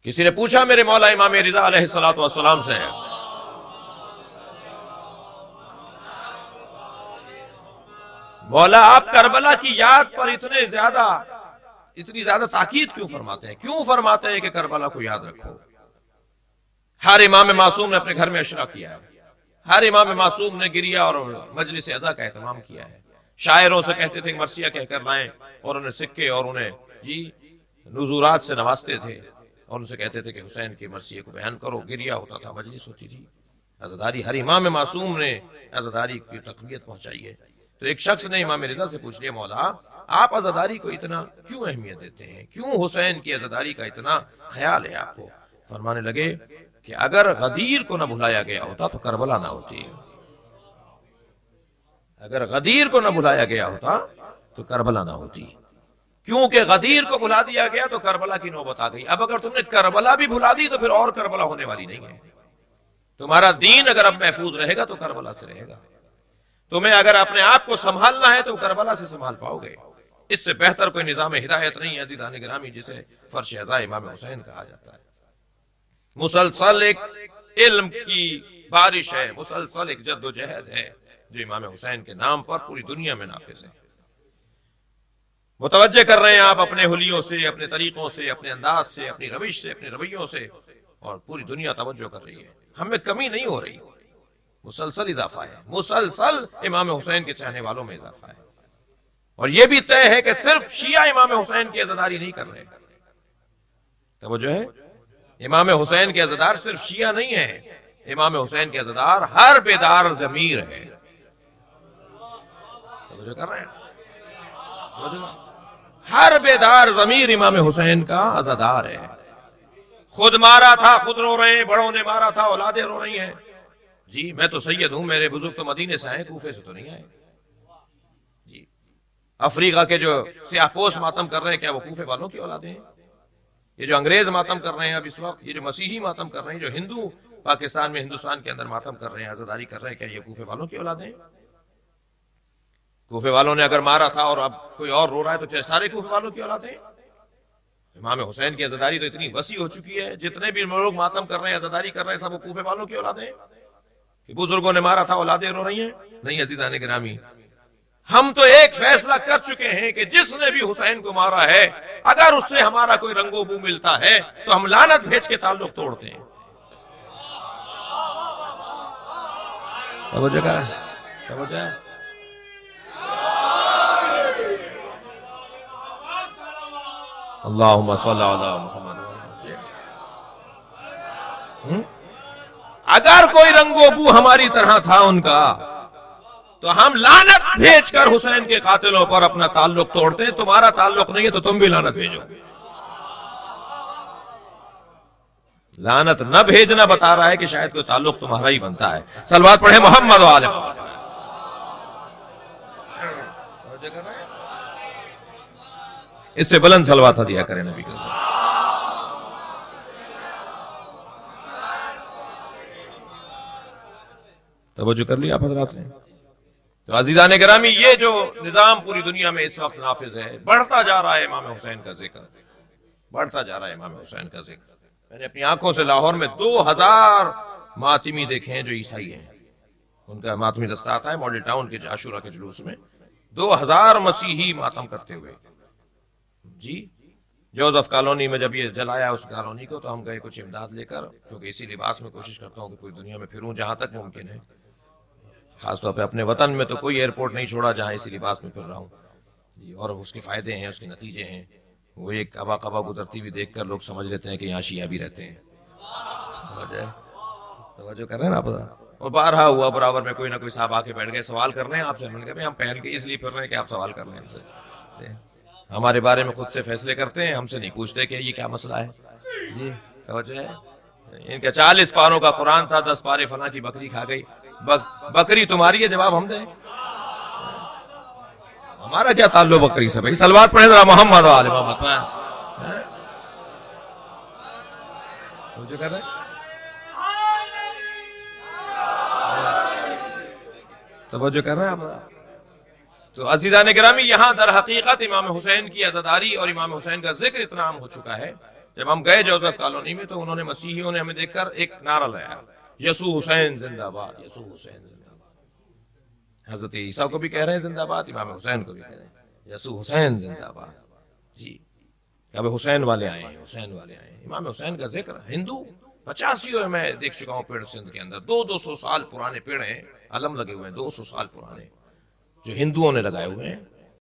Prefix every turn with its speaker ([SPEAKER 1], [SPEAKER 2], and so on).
[SPEAKER 1] کسی نے پوچھا میرے مولا امام رضا علیہ الصلوۃ والسلام سے، مولا آپ کربلا کی یاد پر اتنی زیادہ تاکید کیوں فرماتے ہیں؟ کیوں فرماتے ہیں کہ کربلا کو یاد رکھو؟ ہر امام معصوم نے اپنے گھر میں عشرہ کیا ہے، ہر امام معصوم نے گریہ اور مجلس عزا کا اہتمام کیا ہے، شاعروں سے کہتے تھے مرثیہ کہہ کر لائیں، اور انہیں سکے اور انہیں نذورات سے نوازتے تھے، اور ان سے کہتے تھے کہ حسین کے مرثیے کو بیان کرو، گریہ ہوتا تھا، مجلس ہوتی تھی، عزاداری ہر امام معصوم نے عزاداری کی تقویت پہنچائی ہے۔ تو ایک شخص نے امام رضا سے پوچھ لیا، مولا آپ عزاداری کو اتنا کیوں اہمیت دیتے ہیں؟ کیوں حسین کی عزاداری کا اتنا خیال ہے آپ کو؟ فرمانے لگے کہ اگر غدیر کو نہ بھلایا گیا ہوتا تو کربلا نہ ہوتی، اگر غدیر کو نہ بھلایا گیا ہوتا تو کربلا نہ ہوتی، کیونکہ غدیر کو بھلا دیا گیا تو کربلا کی نوبت آ گئی۔ اب اگر تم نے کربلا بھی بھلا دی تو پھر اور کربلا ہونے والی نہیں ہے۔ تمہارا دین اگر اب محفوظ رہے گا تو کربلا سے رہے گا، تمہیں اگر اپنے آپ کو سنبھالنا ہے تو کربلا سے سنبھال پاؤ گے۔ اس سے بہتر کوئی نظام ہدایت نہیں ہے عزیزان گرامی، جسے فرش عزا امام حسین کہا جاتا ہے۔ مسلسل ایک علم کی بارش ہے، مسلسل ایک جد و جہد ہے جو امام حسین کے نام پر پوری دنیا میں نافذ ہے۔ متوجہ کر رہے ہیں آپ اپنے حلیوں سے، اپنے طریقوں سے، اپنے انداز سے، اپنی روش سے، اپنے رویوں سے، اور پوری دنیا توجہ کر رہی ہے، ہمیں کمی نہیں ہو رہی، مسلسل اضافہ ہے، مسلسل امام حسین کے چاہنے والوں میں اضافہ ہے۔ اور یہ بھی طے ہے کہ صرف شیعہ امام حسین کی عزاداری نہیں کر رہے، توجہ ہے، امام حسین کے عزادار صرف شیعہ نہیں ہے، امام حسین کے عزادار ہر بیدار ضمیر ہے، توجہ کر رہے ہیں، ہر بیدار ضمیر امام حسین کا عزادار ہے۔ خود مارا تھا، خود رو رہے ہیں، بڑوں نے مارا تھا، اولادیں رو رہی ہیں، جی میں تو سید ہوں، میرے بزرگ تو مدینے سے آئے، کوفے سے تو نہیں آئے، جی افریقہ کے جو سیاہ پوش ماتم کر رہے ہیں کیا وہ کوفے والوں کی اولادیں ہیں؟ یہ جو انگریز ماتم کر رہے ہیں اب اس وقت، یہ جو مسیحی ماتم کر رہے ہیں، جو ہندو پاکستان میں ہندوستان کے اندر ماتم کر رہے ہیں، عزاداری کر رہے ہیں، کیا یہ کوفے والوں کی اولادیں ہیں؟ کوفے والوں نے اگر مارا تھا اور اب کوئی اور رو رہا ہے تو کیا سارے کوفے والوں کی اولادیں ہیں؟ امام حسین کی عزاداری تو اتنی وسیع ہو چکی ہے، جتنے بھی لوگ ماتم کر رہے ہیں، عزاداری کر رہے ہیں، سب وہ کوفے والوں کی اولادیں ہیں کہ بزرگوں نے مارا تھا، اولادیں رو رہی ہیں؟ نہیں عزیزان گرامی، ہم تو ایک فیصلہ کر چکے ہیں کہ جس نے بھی حسین کو مارا ہے، اگر اس سے ہمارا کوئی رنگ و بو ملتا ہے تو ہم لعنت بھیج کے تعلق توڑتے ہیں۔ توجہ کر رہے ہیں، توجہ ہے، اللہم صلی علی محمد۔ اگر کوئی رنگ و بو ہماری طرح تھا ان کا تو ہم لعنت بھیج کر حسین کے قاتلوں پر اپنا تعلق توڑتے ہیں، تمہارا تعلق نہیں ہے تو تم بھی لعنت بھیجو۔ لعنت نہ بھیجنا بتا رہا ہے کہ شاید کوئی تعلق تمہارا ہی بنتا ہے۔ صلوات پڑھیں محمد و آل محمد۔ اس سے بلند صلوات دیا کریں نبی کے۔ توجہ کر لی آپ حضرات نے؟ تو عزیزان گرامی، یہ جو نظام پوری دنیا میں اس وقت نافذ ہے، بڑھتا جا رہا ہے امام حسین کا ذکر، بڑھتا جا رہا ہے امام حسین کا ذکر۔ میں نے اپنی آنکھوں سے لاہور میں 2000 ماتمی دیکھے ہیں جو عیسائی ہیں، ان کا ماتمی دستہ آتا ہے ماڈل ٹاؤن کے عاشورہ کے جلوس میں، 2000 مسیحی ماتم کرتے ہوئے۔ جی جوزف کالونی میں جب یہ جلایا اس کالونی کو تو ہم گئے کچھ امداد لے کر، کیونکہ اسی لباس میں کوشش کرتا ہوں کہ پوری دنیا میں پھروں جہاں تک ممکن ہے، خاص طور پہ اپنے وطن میں تو کوئی ایئرپورٹ نہیں چھوڑا جہاں اسی لباس میں پھر رہا ہوں جی، اور اس کے فائدے ہیں، اس کے نتیجے ہیں، وہ ایک ابا قبا گزرتی ہوئی دیکھ کر لوگ سمجھ لیتے ہیں کہ یہاں شیعہ بھی رہتے ہیں۔ توجہ کر رہے ہیں آپ؟ اور بارہا ہوا برابر میں کوئی نہ کوئی صاحب آ کے بیٹھ گئے، سوال کر رہے ہیں آپ سے، میں نے کہا ہم پہن کے اس لیے پھر رہے ہیں کہ آپ سوال کر لیں ہم سے، ہمارے بارے میں خود سے فیصلے کرتے ہیں، ہم سے نہیں پوچھتے کہ یہ کیا مسئلہ ہے جی۔ توجہ ہے، ان کا 40 پاروں کا قرآن تھا، 10 پارے فلاں کی بکری کھا گئی، بکری تمہاری ہے، جواب ہم دیں؟ ہمارا کیا تعلق بکری سے بھائی؟ صلوات پڑھیں ذرا محمد و آل محمد۔ توجہ کر رہے ہیں؟ توجہ کر رہے ہیں آپ؟ تو عزیزان گرامی، یہاں در حقیقت امام حسین کی عزاداری اور امام حسین کا ذکر اتنا عام ہو چکا ہے جب ہم گئے جوزف کالونی میں تو انہوں نے مسیحیوں نے ہمیں دیکھ کر ایک نعرہ لایا، یسوع حسین زندہ باد، یسوع حسین زندہ باد۔ حضرت عیسیٰ کو بھی کہہ رہے ہیں زندہ باد، امام حسین کو بھی کہہ رہے ہیں یسوع حسین زندہ باد۔ جی اب حسین والے آئے ہیں، حسین والے آئے ہیں۔ امام حسین کا ذکر ہندو 85 میں دیکھ چکا ہوں پیڑ سندھ کے اندر، 200 سال پرانے پیڑ ہیں، علم لگے ہوئے ہیں 200 سال پرانے جو ہندوؤں نے لگائے ہوئے ہیں۔